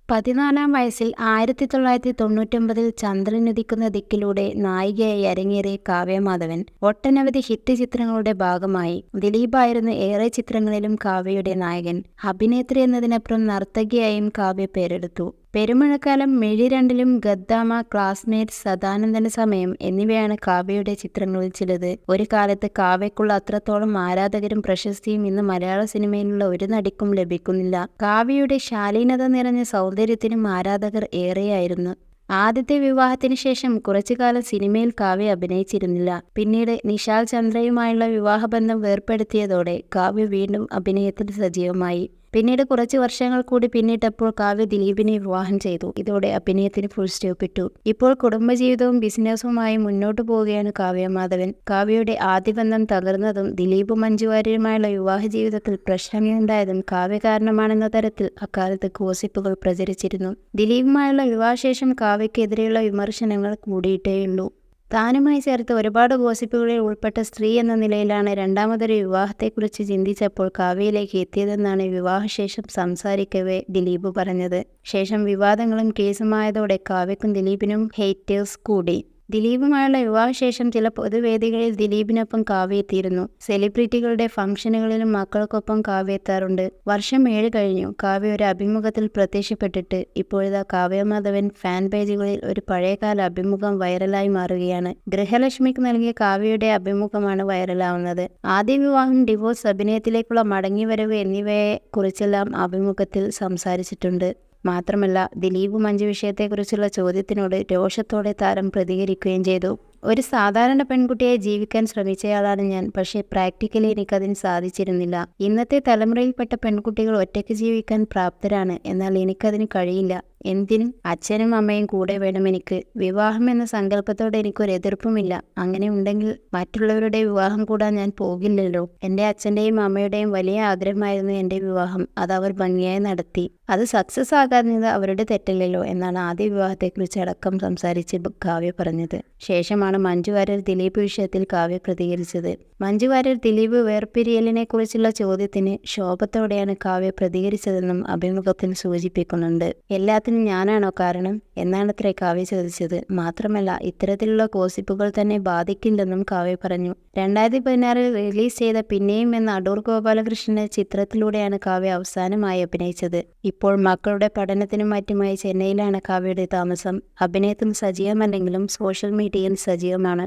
14-ാം വയസ്സിൽ 1999-ൽ ചന്ദ്രനുദിക്കുന്ന ദിക്കിലൂടെ നായികയായി അരങ്ങേറിയ കാവ്യ മാധവൻ ഒട്ടനവധി ഹിറ്റ് ചിത്രങ്ങളുടെ ഭാഗമായി. ദിലീപായിരുന്നു ഏറെ ചിത്രങ്ങളിലും കാവ്യയുടെ നായകൻ. അഭിനേത്രി എന്നതിനപ്പുറം നർത്തകിയായും കാവ്യ പേരെടുത്തു. പെരുമഴക്കാലം, മിഴി രണ്ടിലും, ഗദ്ദാമ, ക്ലാസ്മേറ്റ്, സദാനന്ദന സമയം എന്നിവയാണ് കാവ്യയുടെ ചിത്രങ്ങളിൽ ചിലത്. ഒരു കാലത്ത് കാവ്യക്കുള്ള അത്രത്തോളം ആരാധകരും പ്രശസ്തിയും ഇന്ന് മലയാള സിനിമയിലുള്ള ഒരു നടിക്കും ലഭിക്കുന്നില്ല. കാവ്യയുടെ ശാലീനത നിറഞ്ഞ സൗന്ദര്യത്തിനും ആരാധകർ ഏറെയായിരുന്നു. ആദ്യത്തെ വിവാഹത്തിന് ശേഷം കുറച്ചുകാലം സിനിമയിൽ കാവ്യ അഭിനയിച്ചിരുന്നില്ല. പിന്നീട് നിശാൽ ചന്ദ്രയുമായുള്ള വിവാഹബന്ധം വേർപ്പെടുത്തിയതോടെ കാവ്യ വീണ്ടും അഭിനയത്തിൽ സജീവമായി. പിന്നീട് കുറച്ച് വർഷങ്ങൾ കൂടി പിന്നിട്ടപ്പോൾ കാവ്യ ദിലീപിനെ വിവാഹം ചെയ്തു. ഇതോടെ അഭിനയത്തിന് ഫുൾ സ്റ്റോപ്പ് ഇട്ടു. ഇപ്പോൾ കുടുംബജീവിതവും ബിസിനസ്സുമായി മുന്നോട്ടു പോവുകയാണ് കാവ്യ മാധവൻ. കാവ്യയുടെ ആദ്യ ബന്ധം തകർന്നതും ദിലീപ് മഞ്ജു വാര്യരുമായുള്ള വിവാഹ ജീവിതത്തിൽ പ്രശ്നങ്ങളുണ്ടായതും കാവ്യ കാരണമാണെന്ന തരത്തിൽ അക്കാലത്ത് ഗോസിപ്പുകൾ പ്രചരിച്ചിരുന്നു. ദിലീപുമായുള്ള വിവാഹശേഷം കാവ്യക്കെതിരെയുള്ള വിമർശനങ്ങൾ കൂടിയിട്ടേയുള്ളൂ. താനുമായി ചേർത്ത് ഒരുപാട് ഗോസിപ്പുകളിൽ ഉൾപ്പെട്ട സ്ത്രീ എന്ന നിലയിലാണ് രണ്ടാമതൊരു വിവാഹത്തെക്കുറിച്ച് ചിന്തിച്ചപ്പോൾ കാവ്യയിലേക്ക് എത്തിയതെന്നാണ് വിവാഹശേഷം സംസാരിക്കവേ ദിലീപ് പറഞ്ഞത്. ശേഷം വിവാദങ്ങളും കേസുമായതോടെ കാവ്യക്കും ദിലീപിനും ഹേറ്റേഴ്സ് കൂടി. ദിലീപുമായുള്ള വിവാഹശേഷം ചില പൊതുവേദികളിൽ ദിലീപിനൊപ്പം കാവ്യ എത്തിയിരുന്നു. സെലിബ്രിറ്റികളുടെ ഫംഗ്ഷനുകളിലും മക്കൾക്കൊപ്പം കാവ്യ എത്താറുണ്ട്. വർഷം 7 കഴിഞ്ഞു കാവ്യ ഒരു അഭിമുഖത്തിൽ പ്രത്യക്ഷപ്പെട്ടിട്ട്. ഇപ്പോഴിതാ കാവ്യ മാധവൻ ഫാൻ പേജുകളിൽ ഒരു പഴയകാല അഭിമുഖം വൈറലായി മാറുകയാണ്. ഗൃഹലക്ഷ്മിക്ക് നൽകിയ കാവ്യയുടെ അഭിമുഖമാണ് വൈറലാവുന്നത്. ആദ്യ വിവാഹം, ഡിവോഴ്സ്, അഭിനയത്തിലേക്കുള്ള മടങ്ങിവരവ് എന്നിവയെ കുറിച്ചെല്ലാം അഭിമുഖത്തിൽ സംസാരിച്ചിട്ടുണ്ട്. മാത്രമല്ല, ദിലീപ് മഞ്ജു വിഷയത്തെക്കുറിച്ചുള്ള ചോദ്യത്തിനോട് രോഷത്തോടെ താരം പ്രതികരിക്കുകയും ചെയ്തു. ഒരു സാധാരണ പെൺകുട്ടിയായി ജീവിക്കാൻ ശ്രമിച്ചയാളാണ് ഞാൻ. പക്ഷേ പ്രാക്ടിക്കലി എനിക്കതിന് സാധിച്ചിരുന്നില്ല. ഇന്നത്തെ തലമുറയിൽപ്പെട്ട പെൺകുട്ടികൾ ഒറ്റയ്ക്ക് ജീവിക്കാൻ പ്രാപ്തരാണ്. എന്നാൽ എനിക്കതിന് കഴിയില്ല. എന്തിനും അച്ഛനും അമ്മയും കൂടെ വേണം എനിക്ക്. വിവാഹം എന്ന സങ്കല്പത്തോടെ എനിക്കൊരു എതിർപ്പുമില്ല. അങ്ങനെ ഉണ്ടെങ്കിൽ മറ്റുള്ളവരുടെ വിവാഹം കൂടാൻ ഞാൻ പോകില്ലല്ലോ. എൻ്റെ അച്ഛൻ്റെയും അമ്മയുടെയും വലിയ ആഗ്രഹമായിരുന്നു എൻ്റെ വിവാഹം. അത് അവർ ഭംഗിയായി നടത്തി. അത് സക്സസ് ആകാതിരുന്നത് അവരുടെ തെറ്റല്ലല്ലോ എന്നാണ് ആദ്യ വിവാഹത്തെക്കുറിച്ച് അടക്കം സംസാരിച്ച് കാവ്യ പറഞ്ഞത്. ശേഷമാണ് മഞ്ജു വാര്യർ ദിലീപ് വിഷയത്തിൽ കാവ്യ പ്രതികരിച്ചത്. മഞ്ജു വാര്യർ ദിലീപ് വേർപിരിയലിനെ കുറിച്ചുള്ള ചോദ്യത്തിന് ശോഭത്തോടെയാണ് കാവ്യ പ്രതികരിച്ചതെന്നും അഭിമുഖത്തിൽ സൂചിപ്പിക്കുന്നുണ്ട്. എല്ലാത്തിനും ഞാനാണോ കാരണം എന്നാണത്രേ കാവ്യ ചോദിച്ചത്. മാത്രമല്ല, ഇത്തരത്തിലുള്ള ഗോസിപ്പുകൾ തന്നെ ബാധിക്കില്ലെന്നും കാവ്യ പറഞ്ഞു. 2016-ൽ റിലീസ് ചെയ്ത പിന്നെയും എന്ന അടൂർ ഗോപാലകൃഷ്ണന്റെ ചിത്രത്തിലൂടെയാണ് കാവ്യ അവസാനമായി അഭിനയിച്ചത്. ഇപ്പോൾ മക്കളുടെ പഠനത്തിനും മറ്റുമായി ചെന്നൈയിലാണ് കാവ്യയുടെ താമസം. അഭിനയത്തിൽ സജീവമല്ലെങ്കിലും സോഷ്യൽ മീഡിയയിൽ സജീവമാണ്.